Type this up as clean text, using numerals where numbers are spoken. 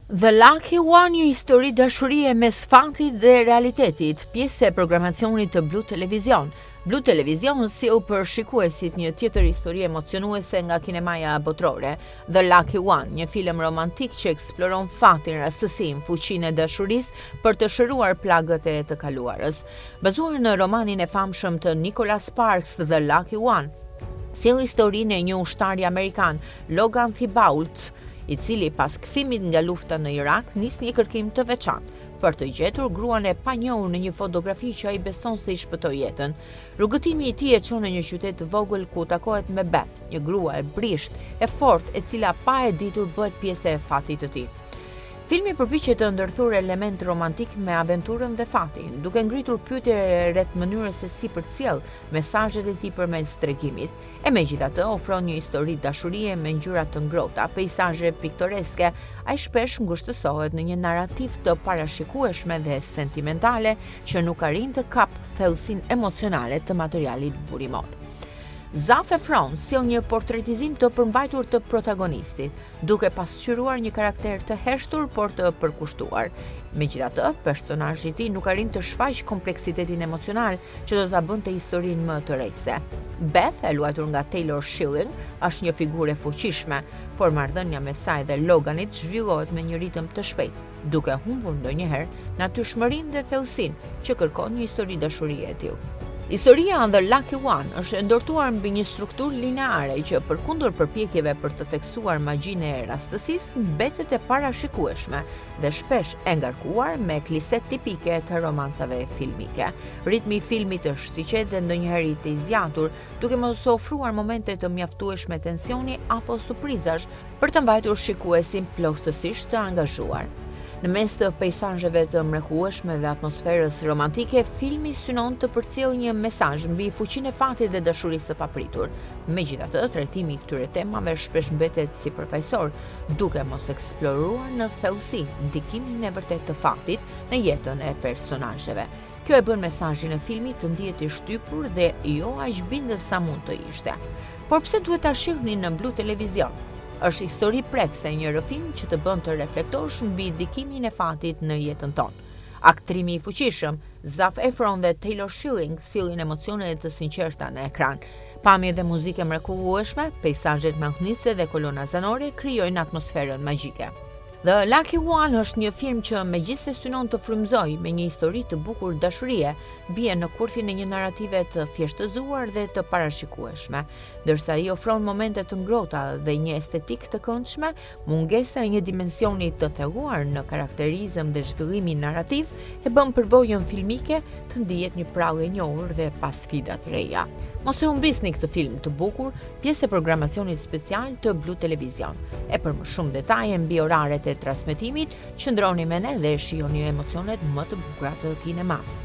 The Lucky One, një histori dashurie mes faktit dhe realitetit, pjesë e programacionit të Blu Televizion. Blu Televizion sill për shikuesit një tjetër histori emocionuese nga kinemaja botrore, The Lucky One, një film romantik që eksploron faktin, rastësinë, fuqinë e dashurisë për të shëruar plagët e të kaluarës. Bazuar në romanin e famshëm të Nicholas Sparks, The Lucky One, sill historinë e një ushtari amerikan, Logan Thibault, i cili pas kthimit nga lufta në Irak nis një kërkim të veçantë për të gjetur gruan e panjohur në një fotografi që ai beson se i shpëtoi jetën. Rrugëtimi i tij e çon në një qytet të vogël ku takohet me Beth, një grua e brisht, e fortë, e cila pa e ditur bëhet pjesë e fatit të tij. Filmi përpiqet të ndërthurë element romantik me aventurën dhe fatin, duke ngritur pyetje rreth mënyrës se si përcjell mesazhet e tij përmes tregimit, e megjithatë ofron një histori dashurie me ngjyra të ngrohta, peizazhe piktoreske. Ai shpesh ngushtësohet në një narrativ të parashikueshme dhe sentimentale që nuk arrin të kapë thellësinë emocionale të materialit burimor. Zac Efron sill një portretizim të përmbajtur të protagonistit, duke pasqyruar një karakter të heshtur por të përkushtuar. Megjithatë, personazhi i tij nuk arrin të shfaqë kompleksitetin emocional që do ta bënte historinë më tërheqëse. Beth, e luajtur nga Taylor Schilling, është një figurë e fuqishme, por marrëdhënia mes saj dhe Loganit zhvillohet me një ritëm të shpejtë, duke humbur ndonjëherë natyrshmërinë dhe thellësinë që kërkon një histori dashurie e tillë. Historia The Lucky One është ndërtuar mbi një strukturë lineare që përkundër përpjekjeve për të theksuar magjinë e rastësisë mbetet e parashikueshme dhe shpesh e ngarkuar me kliset tipike të romancave filmike. Ritmi i filmit është i qetë dhe ndonjëherë i të zgjatur, duke mos ofruar momente të mjaftueshme tensioni apo surprizash për të mbajtur shikuesin plotësisht të angazhuar. Në mes të peizazheve të mrekullueshme dhe atmosferës romantike, filmi synon të përcjellë një mesazh mbi fuqinë e fatit dhe dashurisë së papritur. Megjithatë, trajtimi i këtyre temave shpesh mbetet sipërfaqësor, duke mos eksploruar në thellësi ndikimin e vërtetë të faktit në jetën e personazheve. Kjo e bën mesazhin e filmit të ndihet i shtypur dhe jo aq bindës sa mund të ishte. Por pse duhet ta shihni në Blu Televizion? Është histori prekse, një rrëfim që të bën të reflektosh mbi ndikimin e fatit në jetën tonë. Aktrimi i fuqishëm, Zac Efron dhe Taylor Schilling sillin emocione të sinqerta në ekran. Pamje dhe muzikë mrekullueshme, peizazhet mahnice dhe kolona zanore krijojnë atmosferën magjike. The Lucky One është një film që megjithëse synon të frymëzojë me një histori të bukur dashurie, bie në kurthin e një narrative të thjeshtëzuar dhe të parashikueshme, ndërsa ai ofron momente të ngrohta dhe një estetikë të këndshme. Mungesa e një dimensioni të thelluar në karakterizëm dhe zhvillimin narrativ e bën përvojën filmike të ndihet një prallë e njohur dhe pas sfida të reja. Mos e humbisni këtë film të bukur, pjesë e programacionit special të Blu Televizion. E për më shumë detaje mbi oraret e transmetimit, qëndroni me ne dhe shijoni emocionet më të bukura të kinemas.